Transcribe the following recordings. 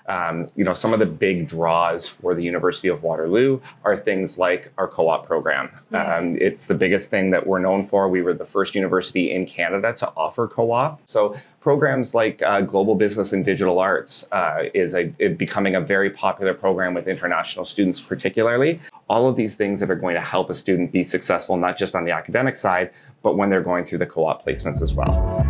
Some of the big draws for the University of Waterloo are things like our co-op program. It's the biggest thing that we're known for. We were the first university in Canada to offer co-op. So programs like Global Business and Digital Arts is becoming a very popular program with international students particularly. All of these things that are going to help a student be successful, not just on the academic side, but when they're going through the co-op placements as well.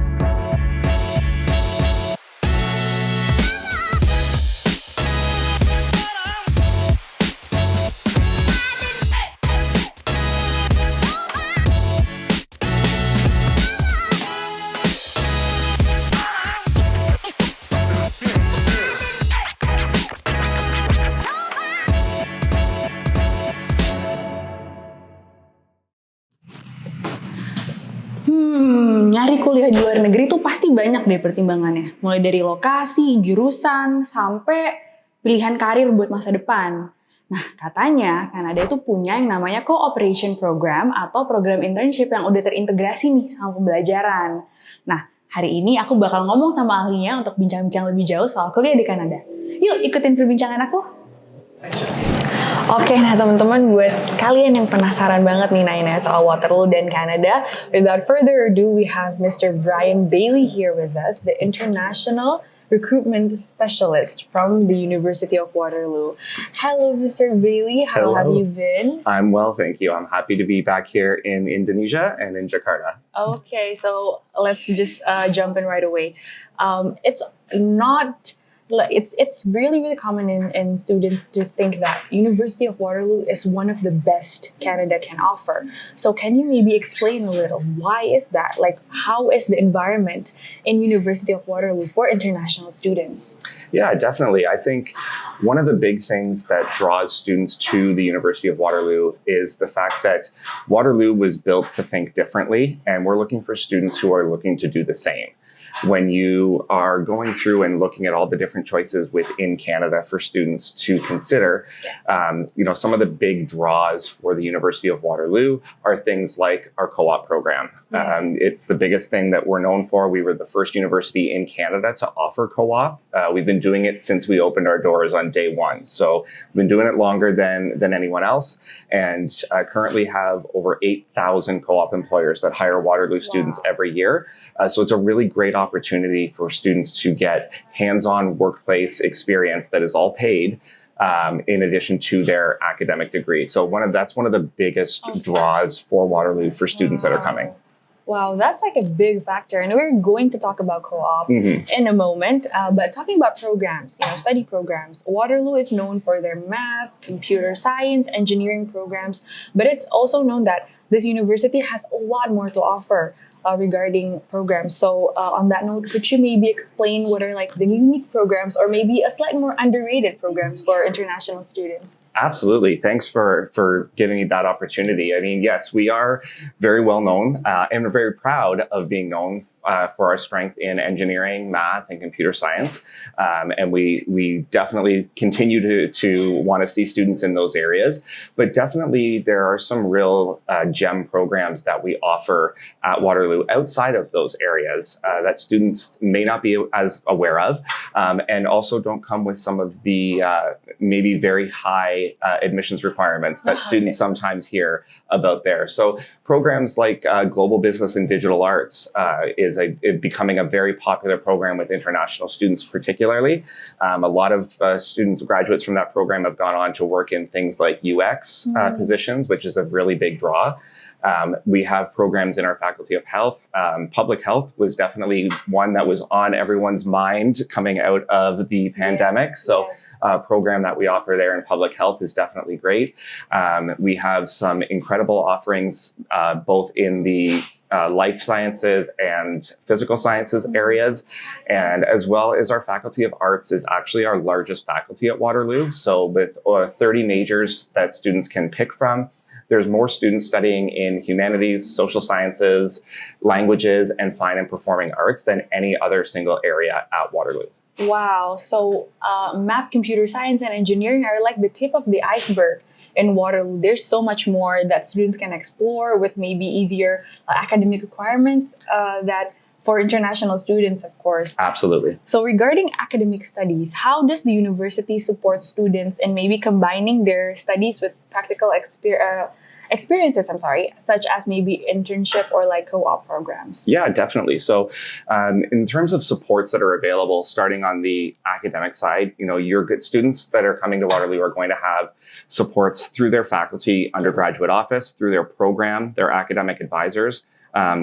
Nyari kuliah di luar negeri tuh pasti banyak deh pertimbangannya. Mulai dari lokasi, jurusan, sampai pilihan karir buat masa depan. Nah, katanya Kanada itu punya yang namanya Cooperation Program atau program internship yang udah terintegrasi nih sama pembelajaran. Nah, hari ini aku bakal ngomong sama ahlinya untuk bincang-bincang lebih jauh soal kuliah di Kanada. Yuk, ikutin perbincangan aku. Oke, nah teman-teman, buat kalian yang penasaran banget nih nanya soal Waterloo dan Kanada, without further ado, we have Mr. Brian Bailey here with us, the International Recruitment Specialist from the University of Waterloo. Hello, Mr. Bailey. How have you been? I'm well, thank you. I'm happy to be back here in Indonesia and in Jakarta. Okay, so let's just jump in right away. It's really common in students to think that University of Waterloo is one of the best Canada can offer. So can you maybe explain a little, why is that? Like, how is the environment in University of Waterloo for international students? Yeah, definitely. I think one of the big things that draws students to the University of Waterloo is the fact that Waterloo was built to think differently, and we're looking for students who are looking to do the same. When you are going through and looking at all the different choices within Canada for students to consider, some of the big draws for the University of Waterloo are things like our co-op program. It's the biggest thing that we're known for. We were the first university in Canada to offer co-op. We've been doing it since we opened our doors on day one. So we've been doing it longer than anyone else, and currently have over 8,000 co-op employers that hire Waterloo students every year. So it's a really great opportunity for students to get hands-on workplace experience that is all paid, in addition to their academic degree. So that's one of the biggest draws for Waterloo for students that are coming. Wow, that's like a big factor. And we're going to talk about co-op in a moment. But talking about programs, study programs, Waterloo is known for their math, computer science, engineering programs. But it's also known that this university has a lot more to offer regarding programs. So on that note, could you maybe explain what are like the unique programs or maybe a slightly more underrated programs for international students? Absolutely. Thanks for giving me that opportunity. I mean, yes, we are very well known and we're very proud of being known for our strength in engineering, math, and computer science. And we definitely continue to want to see students in those areas. But definitely there are some real gem programs that we offer at Waterloo outside of those areas that students may not be as aware of, and also don't come with some of the maybe very high admissions requirements that students sometimes hear about there. So programs like Global Business and Digital Arts is becoming a very popular program with international students particularly. A lot of graduates from that program have gone on to work in things like UX positions, which is a really big draw. We have programs in our Faculty of Health. Public health was definitely one that was on everyone's mind coming out of the pandemic. So a program that we offer there in public health is definitely great. We have some incredible offerings both in the life sciences and physical sciences areas, and as well as our Faculty of Arts is actually our largest faculty at Waterloo. So with 30 majors that students can pick from, there's more students studying in humanities, social sciences, languages, and fine and performing arts than any other single area at Waterloo. Wow, so math, computer science, and engineering are like the tip of the iceberg in Waterloo. There's so much more that students can explore with maybe easier academic requirements that for international students, of course. Absolutely. So regarding academic studies, how does the university support students in maybe combining their studies with practical experiences, such as maybe internship or like co-op programs? Yeah, definitely. So in terms of supports that are available, starting on the academic side, your good students that are coming to Waterloo are going to have supports through their faculty undergraduate office, through their program, their academic advisors.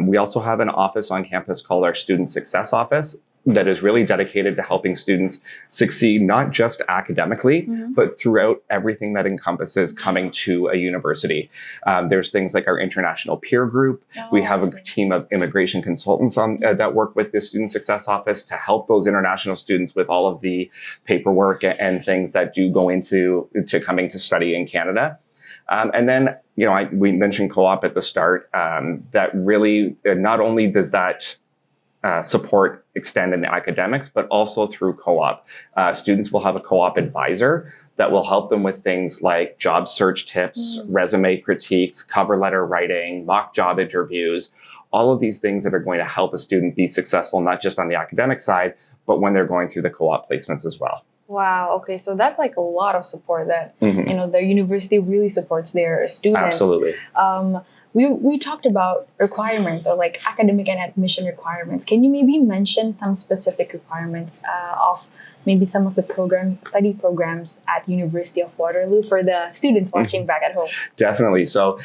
We also have an office on campus called our Student Success Office that is really dedicated to helping students succeed, not just academically, but throughout everything that encompasses coming to a university. There's things like our international peer group. We have a team of immigration consultants that work with the Student Success Office to help those international students with all of the paperwork and things that do go into coming to study in Canada. And then, we mentioned co-op at the start. That really, not only does that support extend in the academics, but also through co-op. Students will have a co-op advisor that will help them with things like job search tips, resume critiques, cover letter writing, mock job interviews, all of these things that are going to help a student be successful, not just on the academic side, but when they're going through the co-op placements as well. Wow. Okay. So that's like a lot of support that, the university really supports their students. Absolutely. We talked about requirements or like academic and admission requirements. Can you maybe mention some specific requirements of maybe some of the study programs at University of Waterloo for the students watching back at home? Definitely. So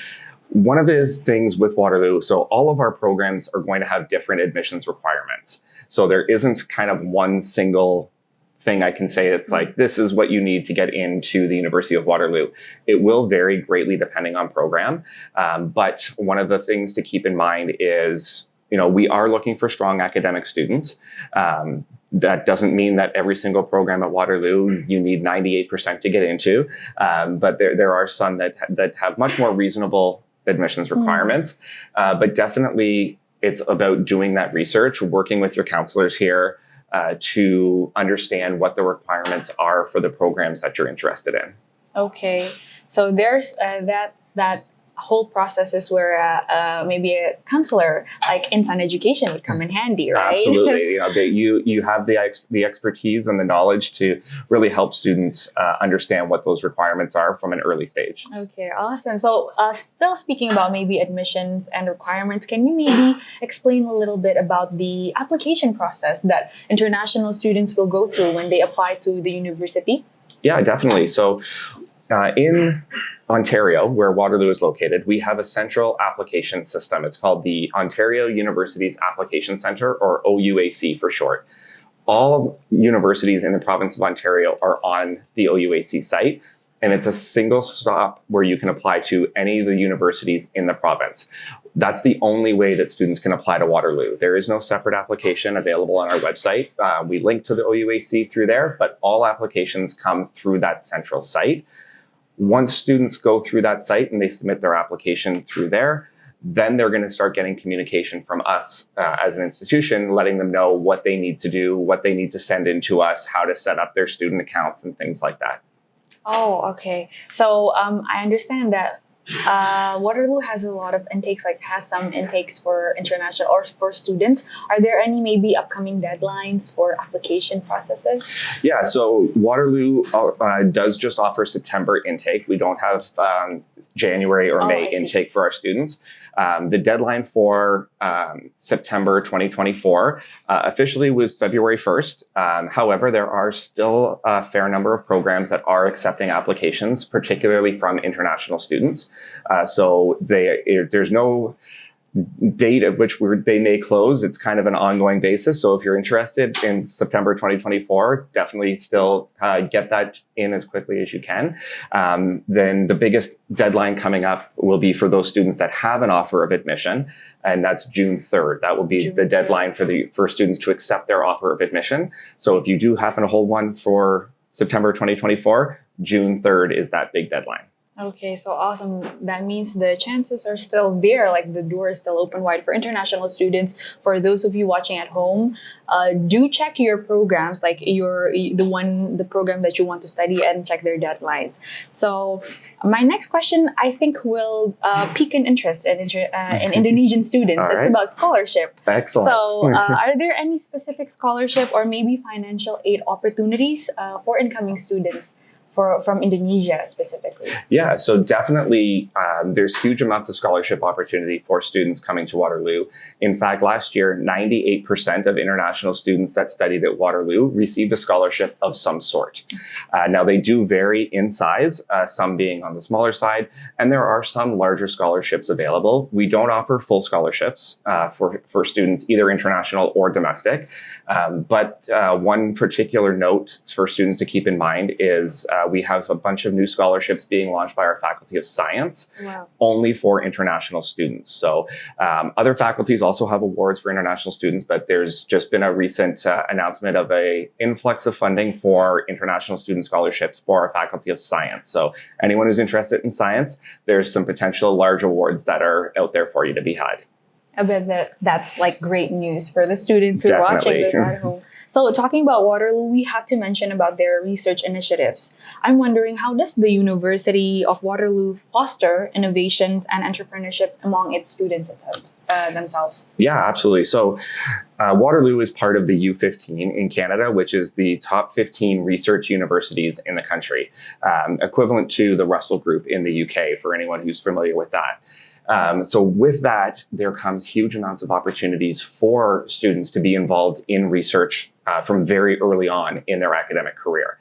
one of the things with Waterloo, so all of our programs are going to have different admissions requirements. So there isn't kind of one single thing I can say it's like, this is what you need to get into the University of Waterloo. It will vary greatly depending on program. But one of the things to keep in mind is, we are looking for strong academic students. That doesn't mean that every single program at Waterloo you need 98% to get into. But there are some that have much more reasonable admissions requirements. But definitely it's about doing that research, working with your counselors here, to understand what the requirements are for the programs that you're interested in. Okay, so there's that whole process is where maybe a counselor like inside education would come in handy, right? Absolutely. You have the expertise and the knowledge to really help students understand what those requirements are from an early stage. Okay, awesome. So still speaking about maybe admissions and requirements, can you maybe explain a little bit about the application process that international students will go through when they apply to the university? Yeah, definitely. So in Ontario, where Waterloo is located, we have a central application system. It's called the Ontario Universities Application Centre, or OUAC for short. All universities in the province of Ontario are on the OUAC site, and it's a single stop where you can apply to any of the universities in the province. That's the only way that students can apply to Waterloo. There is no separate application available on our website. We link to the OUAC through there, but all applications come through that central site. Once students go through that site and they submit their application through there, then they're going to start getting communication from us as an institution, letting them know what they need to do, what they need to send in to us, how to set up their student accounts and things like that. Oh, okay. So I understand that Waterloo has a lot of intakes, has some intakes for international or for students. Are there any maybe upcoming deadlines for application processes? Yeah, so Waterloo does just offer September intake. We don't have January or May intake for our students. The deadline for September 2024 officially was February 1st. However, there are still a fair number of programs that are accepting applications, particularly from international students. So there's no date at which they may close. It's kind of an ongoing basis. So if you're interested in September 2024, definitely still get that in as quickly as you can. Then the biggest deadline coming up will be for those students that have an offer of admission, and that's June 3rd. That will be the deadline for students to accept their offer of admission. So if you do happen to hold one for September 2024, June 3rd is that big deadline. Okay, so awesome. That means the chances are still there, like the door is still open wide for international students. For those of you watching at home, do check your programs, like the program that you want to study, and check their deadlines. So my next question, I think, will pique an interest in Indonesian students. All It's right. about scholarship. Excellent. So are there any specific scholarship or maybe financial aid opportunities for incoming students from Indonesia specifically? Yeah, so definitely there's huge amounts of scholarship opportunity for students coming to Waterloo. In fact, last year, 98% of international students that studied at Waterloo received a scholarship of some sort. Now, they do vary in size, some being on the smaller side, and there are some larger scholarships available. We don't offer full scholarships for students, either international or domestic. But one particular note for students to keep in mind is we have a bunch of new scholarships being launched by our Faculty of Science, Wow. only for international students. So other faculties also have awards for international students, but there's just been a recent announcement of an influx of funding for international student scholarships for our Faculty of Science. So anyone who's interested in science, there's some potential large awards that are out there for you to be had. I bet that's like great news for the students who are watching Definitely. this at home. So talking about Waterloo, we have to mention about their research initiatives. I'm wondering, how does the University of Waterloo foster innovations and entrepreneurship among its students themselves? Yeah, absolutely. So Waterloo is part of the U15 in Canada, which is the top 15 research universities in the country, equivalent to the Russell Group in the UK, for anyone who's familiar with that. So with that, there comes huge amounts of opportunities for students to be involved in research from very early on in their academic career,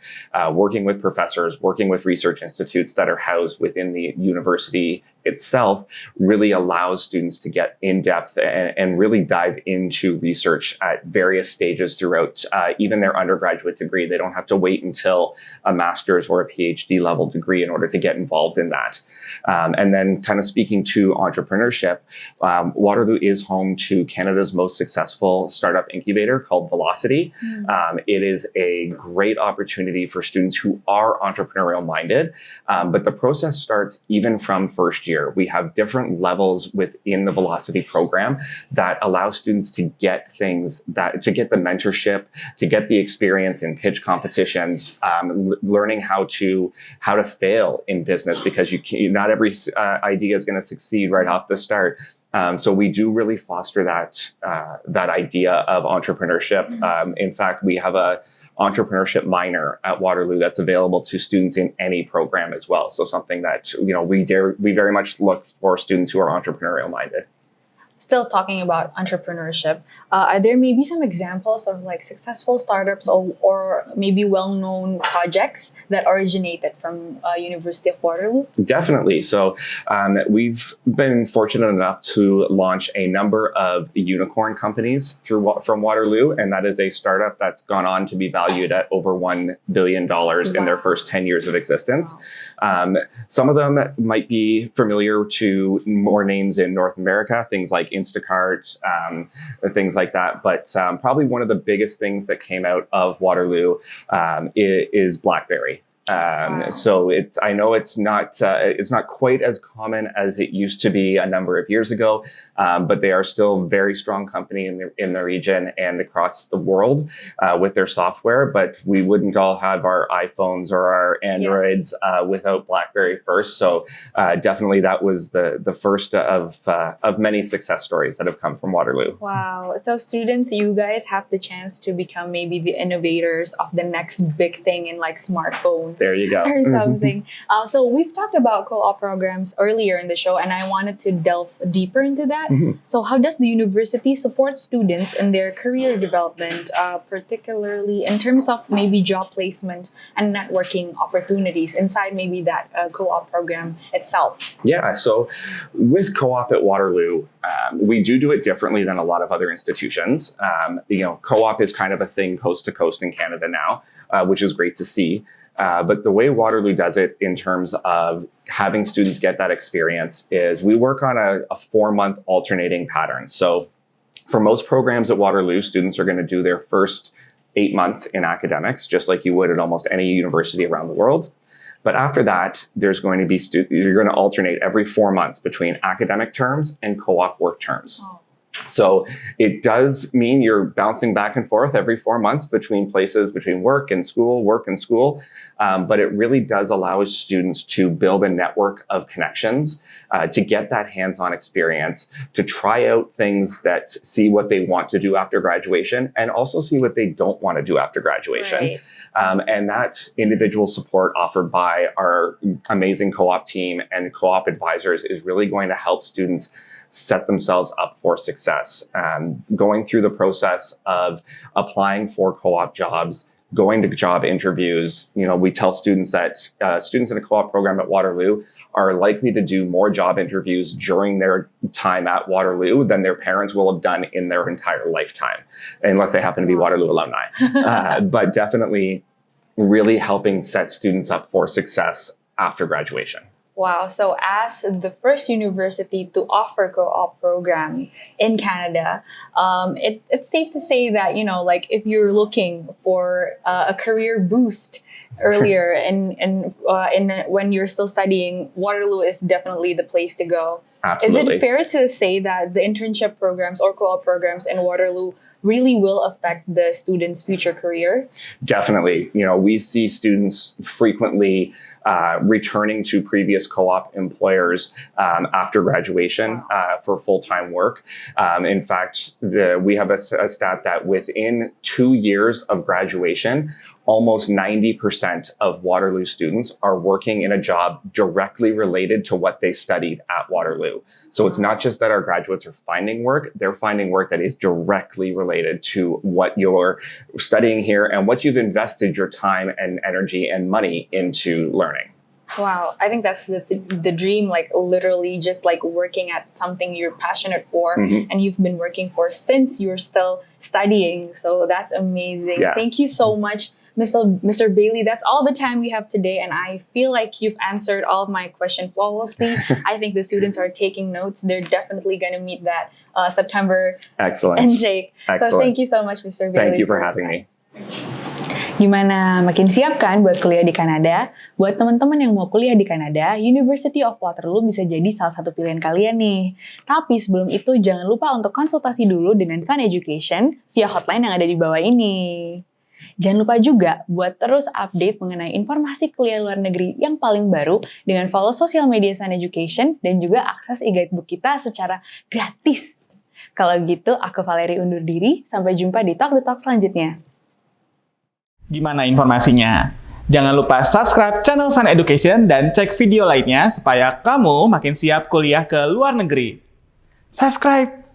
working with professors, working with research institutes that are housed within the university itself really allows students to get in depth and really dive into research at various stages throughout even their undergraduate degree. They don't have to wait until a master's or a PhD level degree in order to get involved in that. And then kind of speaking to entrepreneurship, Waterloo is home to Canada's most successful startup incubator called Velocity. It is a great opportunity for students who are entrepreneurial minded, but the process starts even from first year. We have different levels within the Velocity program that allow students to get to get the mentorship, to get the experience in pitch competitions, learning how to fail in business, because not every idea is going to succeed right off the start. So we do really foster that idea of entrepreneurship. In fact, we have a entrepreneurship minor at Waterloo that's available to students in any program as well. So something that we very much look for students who are entrepreneurial minded. Still talking about entrepreneurship, are there maybe some examples of like successful startups or maybe well-known projects that originated from University of Waterloo? Definitely. So we've been fortunate enough to launch a number of unicorn companies from Waterloo, and that is a startup that's gone on to be valued at over $1 billion in their first 10 years of existence. Some of them might be familiar to more names in North America, things like Instacart, things like that. But probably one of the biggest things that came out of Waterloo is BlackBerry. Wow. So I know it's not quite as common as it used to be a number of years ago, but they are still a very strong company in the region and across the world with their software. But we wouldn't all have our iPhones or our Androids without BlackBerry first. So definitely that was the first of many success stories that have come from Waterloo. Wow. So students, you guys have the chance to become maybe the innovators of the next big thing in like smartphone. There you go. Or something. So we've talked about co-op programs earlier in the show, and I wanted to delve deeper into that. So how does the university support students in their career development, particularly in terms of maybe job placement and networking opportunities inside maybe that co-op program itself? Yeah, so with co-op at Waterloo, we do it differently than a lot of other institutions. Co-op is kind of a thing coast to coast in Canada now, which is great to see. But the way Waterloo does it in terms of having students get that experience is we work on a 4-month alternating pattern. So for most programs at Waterloo, students are going to do their first 8 months in academics, just like you would at almost any university around the world. But after that, there's going to be you're going to alternate every 4 months between academic terms and co-op work terms. Oh. So it does mean you're bouncing back and forth every 4 months between places, between work and school, but it really does allow students to build a network of connections, to get that hands-on experience, to try out things that see what they want to do after graduation, and also see what they don't want to do after graduation. Right. And that individual support offered by our amazing co-op team and co-op advisors is really going to help students set themselves up for success. Going through the process of applying for co-op jobs, going to job interviews. We tell students that students in a co-op program at Waterloo are likely to do more job interviews during their time at Waterloo than their parents will have done in their entire lifetime, unless they happen to be Waterloo alumni. But definitely really helping set students up for success after graduation. Wow. So as the first university to offer co-op program in Canada, it's safe to say that, if you're looking for a career boost earlier and when you're still studying, Waterloo is definitely the place to go. Absolutely. Is it fair to say that the internship programs or co-op programs in Waterloo really will affect the student's future career? Definitely. We see students frequently returning to previous co-op employers after graduation for full-time work. In fact, we have a stat that within 2 years of graduation, almost 90% of Waterloo students are working in a job directly related to what they studied at Waterloo. So it's not just that our graduates are finding work, they're finding work that is directly related to what you're studying here and what you've invested your time and energy and money into learning. Wow, I think that's the dream, literally just working at something you're passionate for and you've been working for since you're still studying. So that's amazing. Yeah. Thank you so much, Mr. Bailey. That's all the time we have today, and I feel like you've answered all of my questions flawlessly. I think the students are taking notes. They're definitely going to meet that September Excellent. intake. Excellent. So thank you so much, Mr. Bailey. Thank you for having me. Gimana? Makin siap kan buat kuliah di Kanada? Buat teman-teman yang mau kuliah di Kanada, University of Waterloo bisa jadi salah satu pilihan kalian nih. Tapi sebelum itu jangan lupa untuk konsultasi dulu dengan Fun Education via hotline yang ada di bawah ini. Jangan lupa juga buat terus update mengenai informasi kuliah luar negeri yang paling baru dengan follow sosial media Fun Education dan juga akses e-guidebook kita secara gratis. Kalau gitu, aku Valerie undur diri. Sampai jumpa di Talk the Talk selanjutnya. Gimana informasinya? Jangan lupa subscribe channel Sun Education dan cek video lainnya supaya kamu makin siap kuliah ke luar negeri. Subscribe!